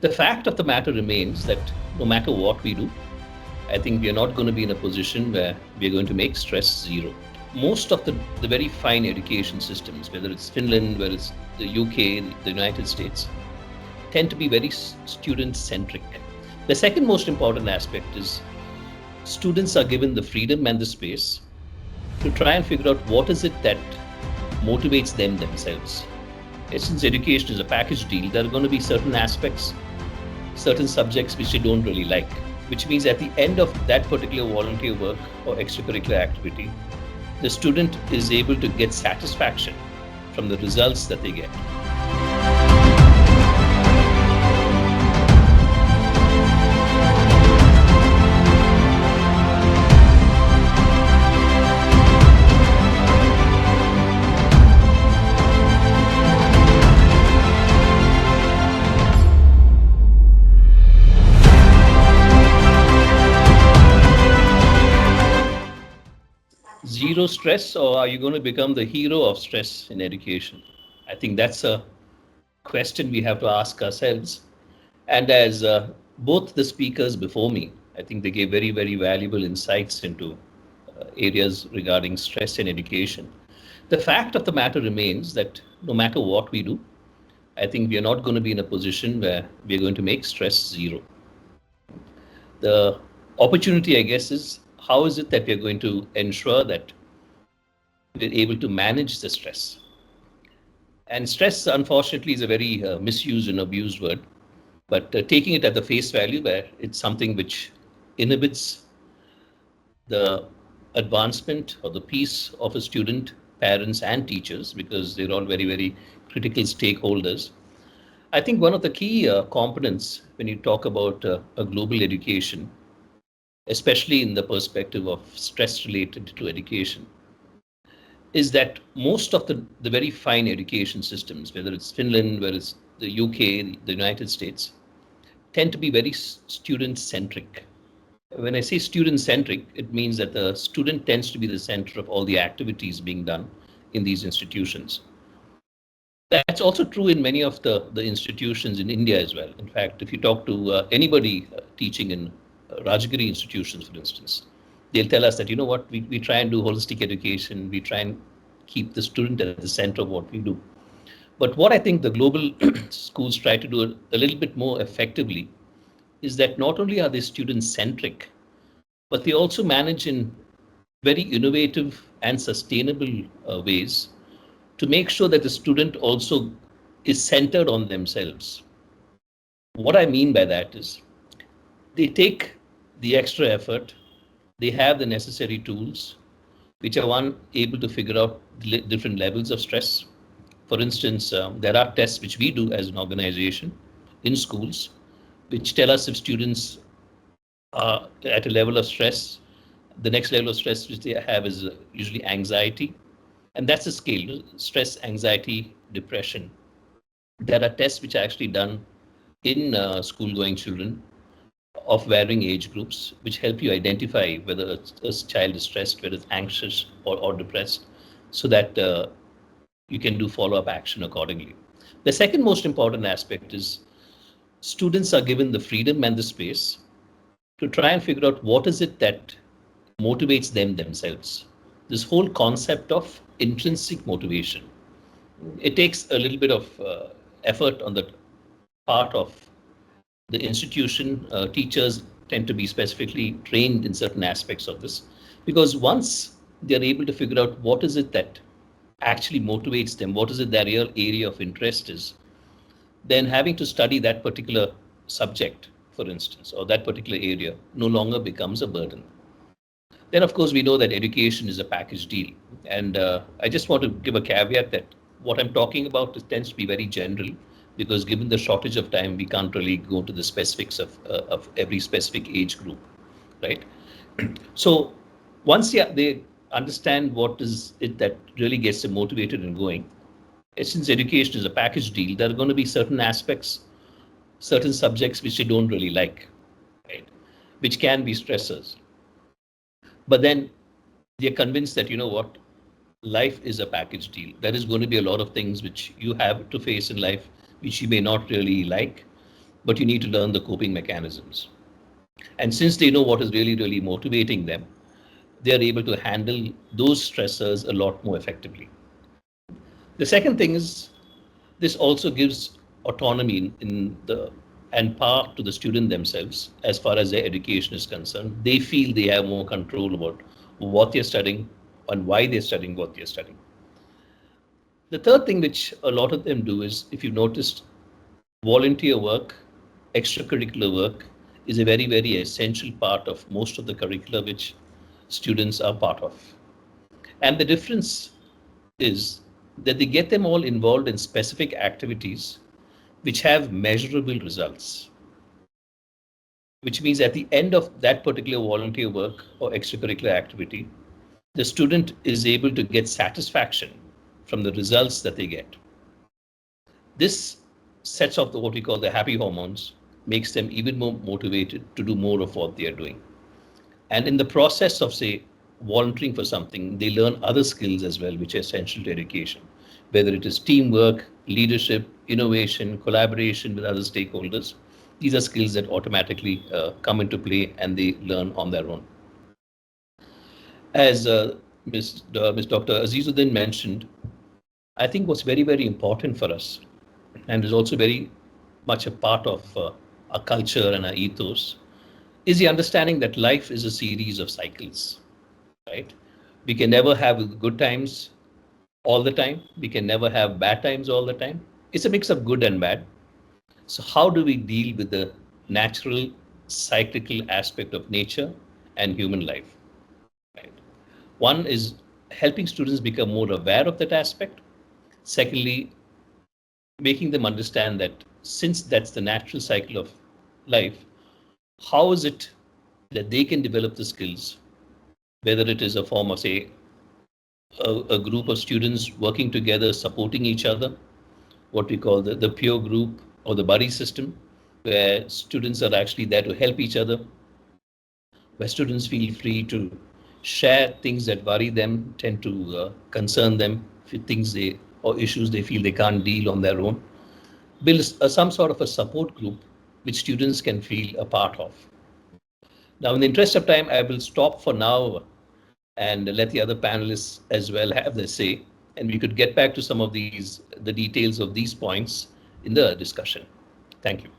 The fact of the matter remains that no matter what we do, I think we are not going to be in a position where we are going to make stress zero. Most of the very fine education systems, whether it's Finland, whether it's the UK, the United States, tend to be very student centric. The second most important aspect is students are given the freedom and the space to try and figure out what is it that motivates them themselves. Since education is a package deal, there are going to be certain aspects, certain subjects which they don't really like, which means at the end of that particular volunteer work or extracurricular activity, the student is able to get satisfaction from the results that they get. Zero stress, or are you going to become the hero of stress in education? I think that's a question we have to ask ourselves. And as both the speakers before me, I think they gave very, very valuable insights into areas regarding stress in education. The fact of the matter remains that no matter what we do, I think we are not going to be in a position where we are going to make stress zero. The opportunity, I guess, is how is it that we are going to ensure that we're able to manage the stress? And stress, unfortunately, is a very misused and abused word, but taking it at the face value where it's something which inhibits the advancement or the peace of a student, parents, and teachers, because they're all very, very critical stakeholders. I think one of the key components when you talk about a global education, especially in the perspective of stress related to education, is that most of the very fine education systems, whether it's Finland, whether it's the UK, the United States, tend to be very student centric. When I say student centric, it means that the student tends to be the center of all the activities being done in these institutions. That's also true in many of the institutions in India as well. In fact, if you talk to anybody teaching in Rajagiri institutions, for instance, they'll tell us that, you know what, we try and do holistic education, we try and keep the student at the center of what we do. But what I think the global schools try to do a little bit more effectively is that not only are they student-centric, but they also manage in very innovative and sustainable ways to make sure that the student also is centered on themselves. What I mean by that is they take the extra effort, they have the necessary tools, which are one able to figure out different levels of stress. For instance, there are tests which we do as an organization in schools, which tell us if students are at a level of stress. The next level of stress which they have is usually anxiety. And that's a scale: stress, anxiety, depression. There are tests which are actually done in school-going children of varying age groups, which help you identify whether a child is stressed, whether it's anxious or depressed, so that you can do follow-up action accordingly. The second most important aspect is students are given the freedom and the space to try and figure out what is it that motivates them themselves. This whole concept of intrinsic motivation, it takes a little bit of effort on the part of the institution. Teachers tend to be specifically trained in certain aspects of this, because once they're able to figure out what is it that actually motivates them, what is it their real area of interest is, then having to study that particular subject, for instance, or that particular area no longer becomes a burden. Then, of course, we know that education is a package deal. And I just want to give a caveat that what I'm talking about tends to be very general, because given the shortage of time, we can't really go to the specifics of every specific age group, right? So once they understand what is it that really gets them motivated and going, since education is a package deal, there are going to be certain aspects, certain subjects which they don't really like, right? Which can be stressors. But then they're convinced that, you know what, life is a package deal. There is going to be a lot of things which you have to face in life which you may not really like. but you need to learn the coping mechanisms. And since they know what is really, really motivating them, they are able to handle those stressors a lot more effectively. The second thing is this also gives autonomy in the and power to the student themselves as far as their education is concerned. They feel they have more control about what they're studying and why they're studying what they're studying. The third thing which a lot of them do is, if you've noticed, volunteer work, extracurricular work is a very, very essential part of most of the curricula which students are part of. And the difference is that they get them all involved in specific activities which have measurable results, which means at the end of that particular volunteer work or extracurricular activity, the student is able to get satisfaction from the results that they get. This sets off what we call the happy hormones, makes them even more motivated to do more of what they are doing. And in the process of, say, volunteering for something, they learn other skills as well, which are essential to education, whether it is teamwork, leadership, innovation, collaboration with other stakeholders. These are skills that automatically come into play and they learn on their own. As Ms. Dr. Azizuddin mentioned, I think what's very, very important for us, and is also very much a part of our culture and our ethos, is the understanding that life is a series of cycles, right? We can never have good times all the time. We can never have bad times all the time. It's a mix of good and bad. So how do we deal with the natural cyclical aspect of nature and human life? Right? One is helping students become more aware of that aspect. Secondly, making them understand that since that's the natural cycle of life, how is it that they can develop the skills, whether it is a form of, say, a group of students working together, supporting each other, what we call the peer group or the buddy system, where students are actually there to help each other, where students feel free to share things that worry them, tend to concern them, things they or issues they feel they can't deal on their own. Build some sort of a support group which students can feel a part of. Now, in the interest of time, I will stop for now and let the other panelists as well have their say, and we could get back to some of the details of these points in the discussion. Thank you.